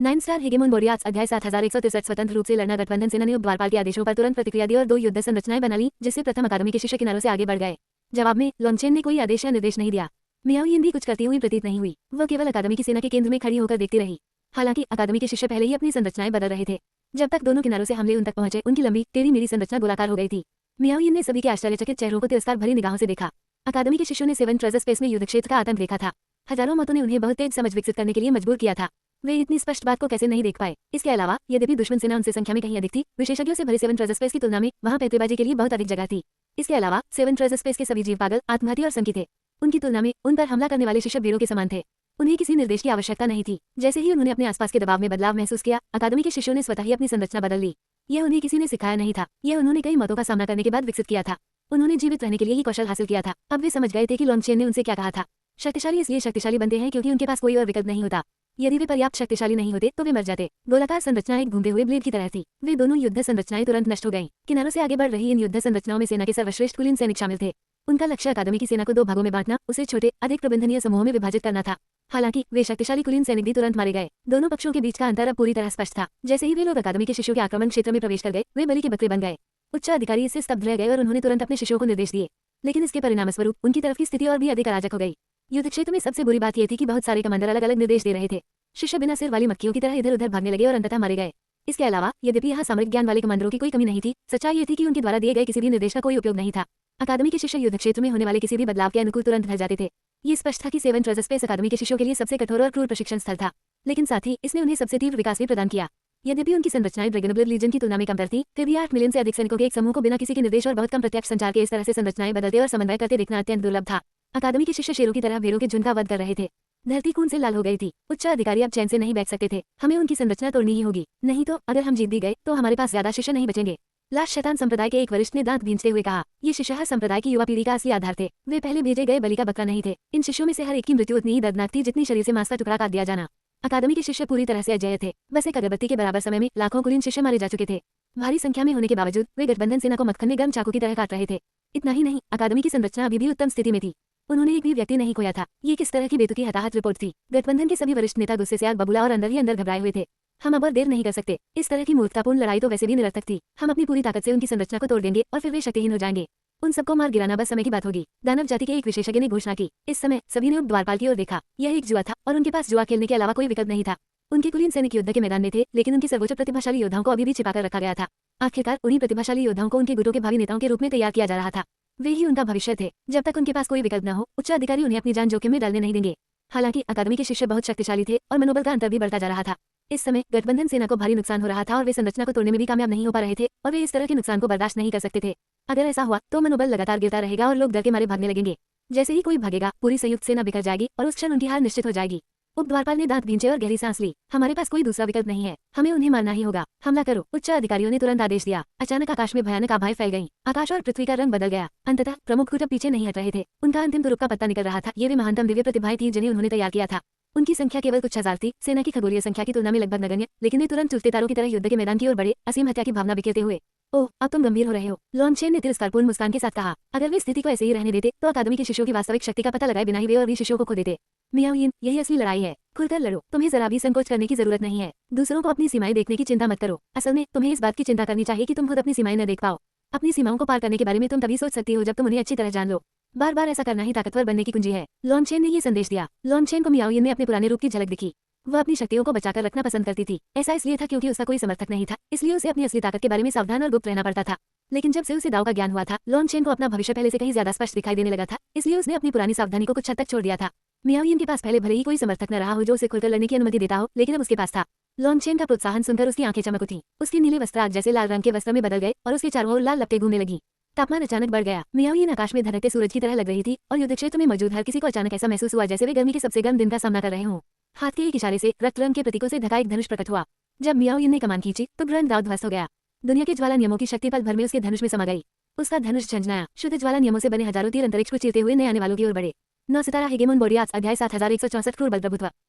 9 star हेगेमोन बोरियाट्स अध्याय 7163 स्वतंत्र रूप से लड़ना गठबंधन सेना ने द्वारपाल के आदेशों पर तुरंत प्रतिक्रिया दी और 2 युद्ध संरचनाएं बना ली, जिससे प्रथम अकादमी के शिष्य किनारों से आगे बढ़ गए। जवाब में लॉन्गचेन ने कोई आदेश या निर्देश नहीं दिया। मियाओ यिन भी कुछ करती हुई प्रतीत नहीं हुई। वह केवल अकादमी की सेना के केंद्र में खड़ी होकर देखती रही। हालांकि अकादमी के शिष्य पहले ही अपनी संरचनाएं बदल रहे थे। जब तक दोनों किनारों से हमले उन तक पहुंचे, उनकी लंबी टेढ़ी मेढ़ी संरचना गोलाकार हो गई थी। मियाओ यिन ने सभी के आश्चर्यचकित चेहरों को तिरस्कार भरी निगाहों से देखा। अकादमी के शिष्यों ने 7 ट्रेजर स्पेस में युद्ध क्षेत्र का आतंक देखा था। हजारों मतों ने उन्हें बहुत तेज समझ विकसित करने के लिए मजबूर किया था। वे इतनी स्पष्ट बात को कैसे नहीं देख पाए। इसके अलावा यद्यपि दुश्मन सेना उनसे संख्या में कहीं अधिक थी, विशेषज्ञों से भरे 7 ट्रेजर स्पेस की तुलना में वहां पैंतरेबाजी के लिए बहुत अधिक जगह थी। इसके अलावा 7 ट्रेजर स्पेस के सभी जीव पागल, आत्मघाती और संकी थे। उनकी तुलना में उन पर हमला करने वाले शिष्य भेड़ों के समान थे। उन्हें किसी निर्देश की आवश्यकता नहीं थी। जैसे ही उन्होंने अपने आसपास के दबाव में बदलाव महसूस किया, अकादमी के शिष्यों ने स्वतः ही अपनी संरचना बदल ली। यह उन्हें किसी ने सिखाया नहीं था। यह उन्होंने कई मतों का सामना करने के बाद विकसित किया था। उन्होंने जीवित रहने के लिए ही कौशल हासिल किया था। अब वे समझ गए थे कि लॉन्गचेन ने उनसे क्या कहा था। शक्तिशाली इसलिए शक्तिशाली बनते हैं क्योंकि उनके पास कोई और विकल्प नहीं होता। यदि वे पर्याप्त शक्तिशाली नहीं होते तो वे मर जाते। गोलाकार संरचना एक घूमते हुए ब्लेड की तरह थी। वे दोनों युद्ध संरचनाएं तुरंत नष्ट हो गईं। किनारों से आगे बढ़ रही इन युद्ध संरचनाओं में सेना के सर्वश्रेष्ठ कुलीन सैनिक शामिल थे। उनका लक्ष्य अकादमी की सेना को 2 भागों में बांटना, उसे छोटे अधिक प्रबंधनीय समूहों में विभाजित करना था। हालांकि वे शक्तिशाली कुलीन सैनिक भी तुरंत मारे गए। दोनों पक्षों के बीच का अंतर अब पूरी तरह स्पष्ट था। जैसे ही वे लोग अकादमी के शिष्यों के आक्रमण क्षेत्र में प्रवेश कर गए, वे बलि के बकरे बन गए। उच्च अधिकारी इससे स्तब्ध रह गए और उन्होंने तुरंत अपने शिष्यों को निर्देश दिए। लेकिन इसके परिणामस्वरूप उनकी तरफ की स्थिति और भी अधिक अराजक हो गई। युद्ध क्षेत्र में सबसे बुरी बात यह थी कि बहुत सारे कमांडर अलग अलग निर्देश दे रहे थे। शिष्य बिना सिर वाली मक्खियों की तरह इधर उधर भागने लगे और अंततः मारे गए। इसके अलावा यद्यपि यहाँ सामरिक ज्ञान वाले कमांडरों की कोई कमी नहीं थी, सच्चाई ये थी कि उनके द्वारा दिए गए किसी भी निर्देश का कोई उपयोग नहीं था। अकादमी के शिष्य युद्ध क्षेत्र में होने वाले किसी भी बदलाव के अनुकूल तुरंत ढल जाते थे। ये स्पष्ट था कि 7 ट्रेजर स्पेस अकादमी के शिष्यों के लिए सबसे कठोर और क्रूर प्रशिक्षण स्थल था। लेकिन साथ ही इसने उन्हें सबसे तीव्र विकास भी प्रदान किया। यद्यपि उनकी संरचनाएं ड्रैगनब्लड लीजन की तुलना में कमतर थी, फिर भी 8 मिलियन से अधिक सैनिकों के एक समूह को बिना किसी के निर्देश और बहुत कम प्रत्यक्ष संचार के इस तरह से संरचनाएं बदलते और समन्वय करते देखना अत्यंत दुर्लभ था। अकादमी के शिष्य शेरों की तरह भेड़ों के झुंड का वध कर रहे थे। धरती खून से लाल हो गई थी। उच्च अधिकारी अब चैन से नहीं बैठ सकते थे। हमें उनकी संरचना तोड़नी ही होगी, नहीं तो अगर हम जीत भी गए तो हमारे पास ज्यादा शिष्य नहीं बचेंगे। लाश शैतान संप्रदाय के एक वरिष्ठ ने दांत भींचते हुए कहा। ये शिष्य हर संप्रदाय की युवा पीढ़ी का असली आधार थे। वे पहले भेजे गए बलि का बकरा नहीं थे। इन शिष्यों में से हर एक की मृत्यु उतनी ही दर्दनाक थी जितनी शरीर से मांस का टुकड़ा काट दिया जाना। अकादमी के शिष्य पूरी तरह से अजेय थे। बस एक अगरबत्ती के बराबर समय में लाखों कुलीन शिष्य मारे जा चुके थे। भारी संख्या में होने के बावजूद वे गठबंधन सेना को मक्खन में गर्म चाकू की तरह काट रहे थे। इतना ही नहीं, अकादमी की संरचना अभी भी उत्तम स्थिति में थी। उन्होंने एक भी व्यक्ति नहीं खोया था। ये किस तरह की बेतुकी हताहत रिपोर्ट थी। गठबंधन के सभी वरिष्ठ नेता गुस्से से आग बबूला और अंदर ही अंदर घबराए हुए थे। हम अब और देर नहीं कर सकते। इस तरह की मूर्खतापूर्ण लड़ाई तो वैसे भी निरर्थक थी। हम अपनी पूरी ताकत से उनकी संरचना को तोड़ देंगे और फिर वे शक्तिहीन हो जाएंगे। उन सबको मार गिराना बस समय की बात होगी। दानव जाति के एक विशेषज्ञ ने घोषणा की। इस समय सभी ने उप द्वारपाल की ओर देखा। यह एक जुआ था और उनके पास जुआ खेलने के अलावा कोई विकल्प नहीं था। उनके कुलीन सैनिक युद्ध के मैदान में थे, लेकिन उनके सर्वोच्च प्रतिभाशाली योद्धाओं को अभी भी छिपाकर रखा गया था। आखिरकार उन्हीं प्रतिभाशाली योद्धाओं को उनके गुटों के भावी नेताओं के रूप में तैयार किया जा रहा था। वे ही उनका भविष्य थे। जब तक उनके पास कोई विकल्प न हो, उच्च अधिकारी उन्हें अपनी जान जोखिम में डालने नहीं देंगे। हालांकि अकादमी के शिष्य बहुत शक्तिशाली थे और मनोबल का अंतर भी बढ़ता जा रहा था। इस समय गठबंधन सेना को भारी नुकसान हो रहा था और वे संरचना को तोड़ने में भी कामयाब नहीं हो पा रहे थे और वे इस तरह के नुकसान को बर्दाश्त नहीं कर सकते थे। अगर ऐसा हुआ तो मनोबल लगातार गिरता रहेगा और लोग डर के मारे भागने लगेंगे। जैसे ही कोई भागेगा, पूरी संयुक्त सेना बिखर जाएगी और उस क्षण उनकी हार निश्चित हो जाएगी। उप द्वारपाल ने दांत भींचे और गहरी सांस ली। हमारे पास कोई दूसरा विकल्प नहीं है। हमें उन्हें मारना ही होगा। हमला करो। उच्च अधिकारियों ने तुरंत आदेश दिया। अचानक आकाश में भयानक आभाएं फैल गईं। आकाश और पृथ्वी का रंग बदल गया। अंततः प्रमुख कुटब पीछे नहीं हट रहे थे। उनका अंतिम तुरुप का पत्ता निकल रहा था। ये वे महानतम दिव्य प्रतिभाएं थीं जिन्हें उन्होंने तैयार किया था। उनकी संख्या केवल कुछ हजार थी, सेना की खगोलीय संख्या की तुलना में लगभग नगण्य, लेकिन वे तुरंत चुलते तारों की तरह युद्ध के मैदान की ओर बढ़े, असीम हत्या की भावना बिखेरते हुए। ओह, अब तुम गंभीर हो रहे हो, लॉन्गचेन ने तिरस्कारपूर्ण मुस्कान के साथ कहा। अगर वे स्थिति को ऐसे ही रहने देते तो अकादमी के शिष्यों की वास्तविक शक्ति का पता लगाए बिना ही वे और भी शिष्यों को खो देते। मियाओ यिन, यही असली लड़ाई है। खुलकर लड़ो। तुम्हें जरा भी संकोच करने की जरूरत नहीं है। दूसरों को अपनी सीमाएं देखने की चिंता मत करो। असल में तुम्हें इस बात की चिंता करनी चाहिए कि तुम खुद अपनी सीमाएं न देख पाओ। अपनी सीमाओं को पार करने के बारे में तुम तभी सोच सकती हो जब तुम उन्हें अच्छी तरह जान लो। बार बार ऐसा करना ही ताकतवर बनने की कुंजी है। लॉन्गचेन ने ये संदेश दिया। लॉन्गचेन को मियाओ यिन में अपने पुराने रूप की झलक दिखी। वह अपनी शक्तियों को बचाकर रखना पसंद करती थी। ऐसा इसलिए था क्योंकि उसका कोई समर्थक नहीं था, इसलिए उसे अपनी असली ताकत के बारे में सावधान और गुप्त रहना पड़ता था। लेकिन जब से उसे दाव का ज्ञान हुआ था, लॉन्गचेन को अपना भविष्य पहले से कहीं ज्यादा स्पष्ट दिखाई देने लगा था, इसलिए उसने अपनी पुरानी सावधानी को कुछ हद तक छोड़ दिया था। मियाओ यिन के पास पहले भले ही कोई समर्थक न रहा हो जो उसे खुलकर लड़ने की अनुमति देता हो, लेकिन अब उसके पास था। लॉन्गचेन का प्रोत्साहन सुनकर उसकी आंखें चमक उठी। उसके नीले वस्त्र आग जैसे लाल रंग के वस्त्र में बदल गए और उसके चारों ओर लाल लपटें घूमने लगी। तापमान अचानक बढ़ गया। मियाओ यिन आकाश में धड़कते सूरज की तरह लग रही थी और युद्ध क्षेत्र में मौजूद हर किसी को अचानक ऐसा महसूस हुआ जैसे वे गर्मी के सबसे गर्म दिन का सामना कर रहे हों। हाथ के एक इशारे से रक्त रंग के प्रतीकों से ढका एक धनुष प्रकट हुआ। जब मियाओ यिन ने कमान खींची तो ग्रहण दाव ध्वस्त हो गया। दुनिया के ज्वाला नियमों की शक्ति पल भर में उसके धनुष में समा गई। उसका धनुष झंझनाया। शुद्ध ज्वाला नियमों से बने हजारों तीर अंतरिक्ष को चीरते हुए नए आने वालों की ओर बढ़े। 9 सितारा हेगेमोन बोरियाट्स अध्याय 7164 क्रूर बलप्रभुत्व।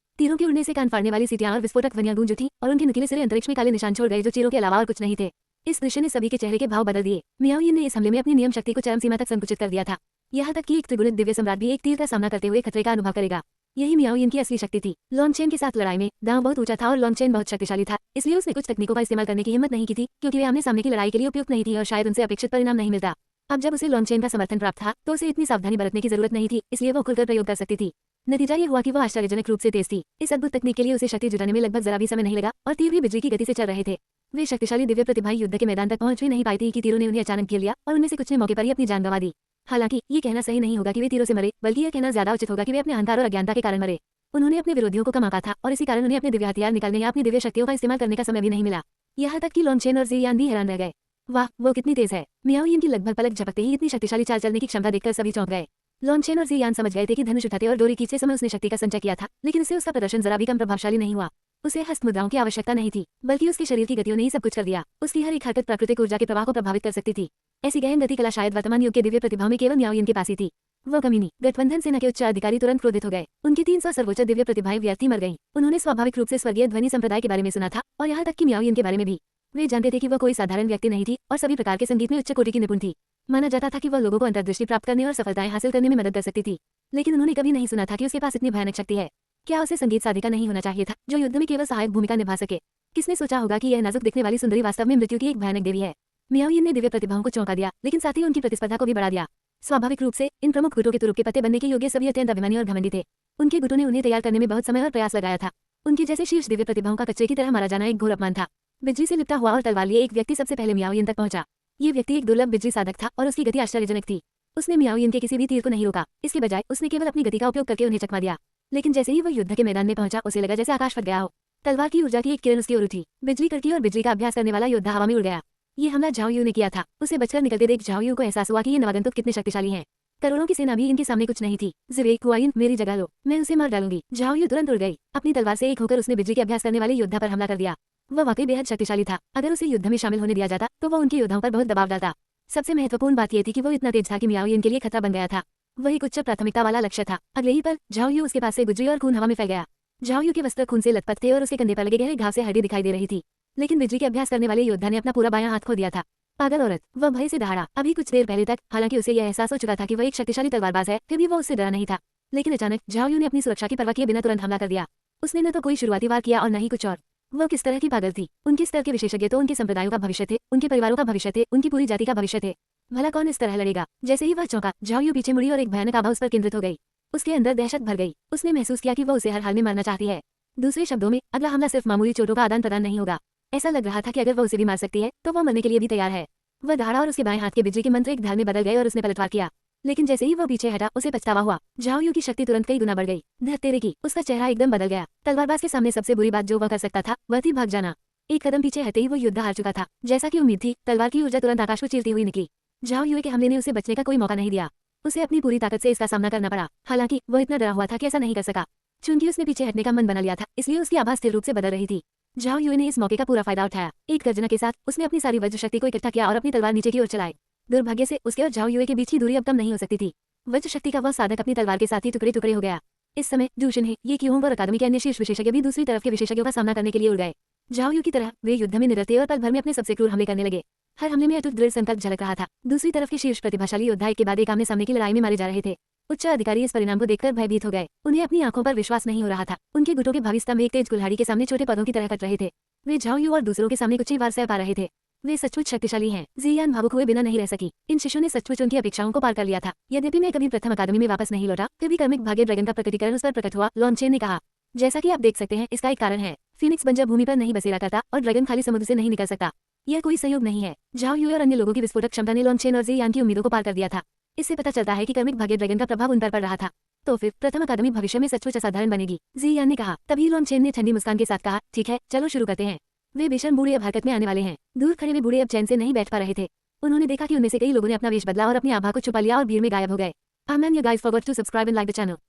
तीरों के उड़ने से कान फाड़ने वाली सीटियां और विस्फोटक ध्वनियां गूंज उठी और उनके नुकीले सिरे अंतरिक्ष में काले निशान छोड़ गए जो चीरों के अलावा और कुछ नहीं थे। इस दृश्य ने सभी के चेहरे के भाव बदल दिए। मियाओ यिन ने इस हमले में अपनी नियम शक्ति को चरम सीमा तक संकुचित कर दिया था। यहाँ तक कि एक त्रिगुणित दिव्य सम्राट भी एक तीर का सामना करते हुए खतरे का अनुभव करेगा। यही मियाओ यिन की असली शक्ति थी। लॉन्चेन के साथ लड़ाई में दांव बहुत ऊंचा था और लॉन्चेन बहुत शक्तिशाली था, इसलिए उसने कुछ तकनीकों का इस्तेमाल करने की हिम्मत नहीं की थी, क्योंकि वे आमने सामने की लड़ाई के लिए उपयुक्त नहीं थी और शायद उनसे अपेक्षित परिणाम नहीं मिलता। अब जब उसे लॉन्चेन का समर्थन प्राप्त था तो उसे इतनी सावधानी बरतने की जरूरत नहीं थी, इसलिए वो खुलकर प्रयोग कर सकती थी। नतीजा ये हुआ कि वो आश्चर्यजनक रूप से तेज थी। इस अद्भुत तकनीक के लिए उसे शक्ति जुटाने में लगभग जरा भी समय नहीं लगा और तीर भी बिजली की गति से चल रहे थे। वे शक्तिशाली दिव्य प्रतिभाएं युद्ध के मैदान तक पहुंच भी नहीं पाई थी कि तीरों ने उन्हें अचानक घेर लिया और उनमें से कुछ ने मौके पर ही अपनी जान गंवा दी। हालांकि ये कहना सही नहीं होगा कि वे तीरों से मरे, बल्कि यह कहना ज्यादा उचित होगा कि वे अपने अहंकार और अज्ञानता के कारण मरे। उन्होंने अपने विरोधियों को कम आंका था और इसी कारण उन्हें अपने दिव्य हथियार निकालने या अपनी दिव्य शक्तियों का इस्तेमाल करने का समय भी नहीं मिला। यहाँ तक कि लॉन्चेन और ज़ियान भी हैरान रह गए। वाह, वो कितनी तेज है। मियाओ यिन की लगभग पलक झपकते ही इतनी शक्तिशाली चाल चलने की क्षमता देखकर सभी चौंक गए। लॉन्चेन और ज़ियान समझ गए थे कि धनुष उठाते और डोरी खींचते समय उसने शक्ति का संचय किया था, लेकिन इससे उसका प्रदर्शन जरा भी कम प्रभावशाली नहीं हुआ। उसे हस्त मुद्राओं की आवश्यकता नहीं थी, बल्कि उसके शरीर की गतियों ने ही सब कुछ कर दिया। उसकी हर एक हरकत प्राकृतिक ऊर्जा के प्रवाह को प्रभावित कर सकती थी। ऐसी गहन गति कला शायद वर्तमान युग के दिव्य प्रतिभाओं में केवल मियाओ यिन के पास ही थी। वो कमीनी गठबंधन सेना के उच्च अधिकारी तुरंत क्रोधित हो गए। उनकी 300 सर्वोच्च दिव्य प्रतिभाएं व्यर्थी मर गईं। उन्होंने स्वाभाविक रूप से स्वर्गीय ध्वनि संप्रदाय के बारे में सुना था और यहाँ तक कि मियाओ यिन के बारे में भी। वे जानते थे कि वह कोई साधारण व्यक्ति नहीं थी और सभी प्रकार के संगीत में उच्च कोटि की निपुण थी। माना जाता था कि वह लोगों को अंतर्दृष्टि प्राप्त करने और सफलताएं हासिल करने में मदद कर सकती थी, लेकिन उन्होंने कभी नहीं सुना था कि उसके पास इतनी भयानक शक्ति है। क्या उसे संगीत साधिका नहीं होना चाहिए था जो युद्ध में केवल सहायक भूमिका निभा सके? किसने सोचा होगा कि यह नाजुक दिखने वाली सुंदरी वास्तव में मृत्यु की एक भयानक देवी है? मियाओ यिन ने दिव्य प्रतिभाओं को चौंका दिया, लेकिन साथ ही उनकी प्रतिस्पर्धा को भी बढ़ा दिया। स्वाभाविक रूप से इन प्रमुख गुटों के तुरुप के पत्ते बनने के योग्य सभी अत्यंत अभिमानी और घमंडी थे। उनके गुटों ने उन्हें तैयार करने में बहुत समय और प्रयास लगाया था। उनके जैसे शीर्ष दिव्य प्रतिभाओं का कच्चे की तरह मारा जाना एक घोर अपमान था। बिजली से लिपटा हुआ और तलवार लिए एक व्यक्ति सबसे पहले मियाओ यिन तक पहुंचा। ये व्यक्ति एक दुर्लभ बिजली साधक था और उसकी गति आश्चर्यजनक थी। उसने मियाओ यिन के किसी भी तीर को नहीं रोका, इसके बजाय उसने केवल अपनी गति का उपयोग करके उन्हें चकमा दिया। लेकिन जैसे ही वह युद्ध के मैदान में पहुंचा, उसे लगा जैसे आकाश फट गया हो। तलवार की ऊर्जा की एक किरण उसकी ओर उठी। बिजली कड़की और बिजली का अभ्यास करने वाला योद्धा हवा में उड़ गया। ये हमला झाओ यू ने किया था। उसे बचकर निकलते देख झाओ यू को एहसास हुआ कि ये नवागंतुक कितने शक्तिशाली हैं। करोड़ों की सेना भी इनके सामने कुछ नहीं थी। ज़िवेक हुआइन, मेरी जगह लो, मैं उसे मार डालूंगी। झाओ यू तुरंत उड़ गई। अपनी तलवार से एक होकर उसने बिजली के अभ्यास करने वाले योद्धा पर हमला कर दिया। वह वाकई बेहद शक्तिशाली था। अगर उसे युद्ध में शामिल होने दिया जाता तो वह उनके योद्धाओं पर बहुत दबाव डालता। सबसे महत्वपूर्ण बात यह थी कि वो इतना तेज था कि मियाओ यिन के लिए खतरा बन गया था। वही उच्च प्राथमिकता वाला लक्ष्य था। अगले ही पल झाओ यू उसके पास से गुजरी और खून हवा में फैल गया। झाओ यू के वस्त्र खून से लथपथ थे और उसके कंधे पर लगे गहरे घाव से हड्डी दिखाई दे रही थी। लेकिन बिजली के अभ्यास करने वाले योद्धा ने अपना पूरा बायां हाथ खो दिया था। पागल औरत, वह भय से दहाड़ा। अभी कुछ देर पहले तक हालांकि उसे यह एहसास हो चुका था कि वह एक शक्तिशाली तलवारबाज है, फिर भी वो उससे डरा नहीं था। लेकिन अचानक झाओ यू ने अपनी सुरक्षा की परवाह किए बिना तुरंत हमला कर दिया। उसने न तो कोई शुरुआती वार किया और न ही कुछ और। वो किस तरह की पागल थी? उनके स्तर के विशेषज्ञ तो उनके संप्रदायों का भविष्य थे, उनके परिवारों का भविष्य थे, उनकी पूरी जाति का भविष्य थे। भला कौन इस तरह लड़ेगा? जैसे ही वह चौंका, झाओ यू पीछे मुड़ी और एक भयानक आभा उस पर केंद्रित हो गई। उसके अंदर दहशत भर गई। उसने महसूस किया कि वह उसे हर हाल में मारना चाहती है। दूसरे शब्दों में, अगला हमला सिर्फ मामूली चोटों का आदान प्रदान नहीं होगा। ऐसा लग रहा था कि अगर वह उसे भी मार सकती है तो वह मरने के लिए भी तैयार है। वह दहाड़ा और उसके बाएं हाथ के बिजली के मंत्र एक ढाल में बदल गए और उसने पलटवार किया। लेकिन जैसे ही वह पीछे हटा, उसे पछतावा हुआ। झाओ यू की शक्ति तुरंत कई गुना बढ़ गई। धत्तेरे की, उसका चेहरा एकदम बदल गया। तलवारबाज के सामने सबसे बुरी बात जो वह कर सकता था वह थी भाग जाना। एक कदम पीछे हटते ही वो युद्ध हार चुका था। जैसा कि उम्मीद थी, तलवार की ऊर्जा तुरंत आकाश को चीरती हुई निकली। झाओ यू के हमले ने उसे बचने का कोई मौका नहीं दिया। उसे अपनी पूरी ताकत से इसका सामना करना पड़ा। हालांकि वह इतना डरा हुआ था कि ऐसा नहीं कर सका। चूंकि उसने पीछे हटने का मन बना लिया था, इसलिए उसकी आवाज स्थिर रूप से बदल रही थी। झाओ यू ने इस मौके का पूरा फायदा उठाया। एक गर्जना के साथ उसने अपनी सारी वज्र शक्ति को इकट्ठा किया और अपनी तलवार नीचे की ओर चलाई। दुर्भाग्य से उसके और झाओ यू के बीच की दूरी अब कम नहीं हो सकती थी। वज्र शक्ति का वह साधक अपनी तलवार के साथ ही टुकड़े टुकड़े हो गया। इस समय जूशन है, ये क्यों और अकादमी के अन्य शीर्ष विशेषज्ञ भी दूसरी तरफ के विशेषज्ञों का सामना करने के लिए उड़ गए। झाओ यू की तरह वे युद्ध में निरते और पल भर में अपने सबसे क्रूर हमले करने लगे। हर हमले में अटूट दृढ़ संकल्प झलक रहा था। दूसरी तरफ के शीर्ष प्रतिभाशाली योद्धा एक के बाद एक आमने सामने की लड़ाई में मारे जा रहे थे। उच्च अधिकारी इस परिणाम को देखकर भयभीत हो गए। उन्हें अपनी आंखों पर विश्वास नहीं हो रहा था। उनके गुटों के भावी स्तंभ एक तेज कुल्हाड़ी के सामने छोटे पौधों की तरह कट रहे थे। वे झाओ यू और दूसरों के सामने कुछ ही वार सह पा रहे थे। वे सचमुच शक्तिशाली हैं। ज़ियान भावुक हुए बिना नहीं रह सकी। इन शिष्यों ने सचमुच उनकी अपेक्षाओं को पार कर लिया था। यद्यपि मैं कभी प्रथम अकादमी में वापस नहीं लौटा, फिर भी कर्मिक भाग्य ड्रैगन का प्रकटीकरण उस पर प्रकट हुआ, लॉन्चेन ने कहा। जैसा कि आप देख सकते हैं, इसका एक कारण है। फीनिक्स बंजर भूमि पर नहीं बसेरा करता और ड्रैगन खाली समुद्र से नहीं निकल सकता। यह कोई संयोग नहीं है। झाओ यू और अन्य लोगों की विस्फोटक क्षमता ने लॉन्चेन और ज़ियान की उम्मीदों को पार कर दिया था। इससे पता चलता है कि कर्मिक भाग्य ड्रैगन का प्रभाव उन पर पड़ रहा था। तो फिर प्रथम अकादमी भविष्य में सचमुच असाधारण बनेगी, ज़ियान ने कहा। तभी लॉन्चेन ने ठंडी मुस्कान के साथ कहा, ठीक है, चलो शुरू करते हैं। वे बेशर्म बूढ़े अब हरकत में आने वाले हैं। दूर खड़े हुए बूढ़े अब चैन से नहीं बैठ पा रहे थे। उन्होंने देखा कि उनमें से कई लोगों ने अपना वेश बदला और अपनी आभा को छुपा लिया और भीड़ में गायब हो गए। You guys forgot to subscribe and like the channel.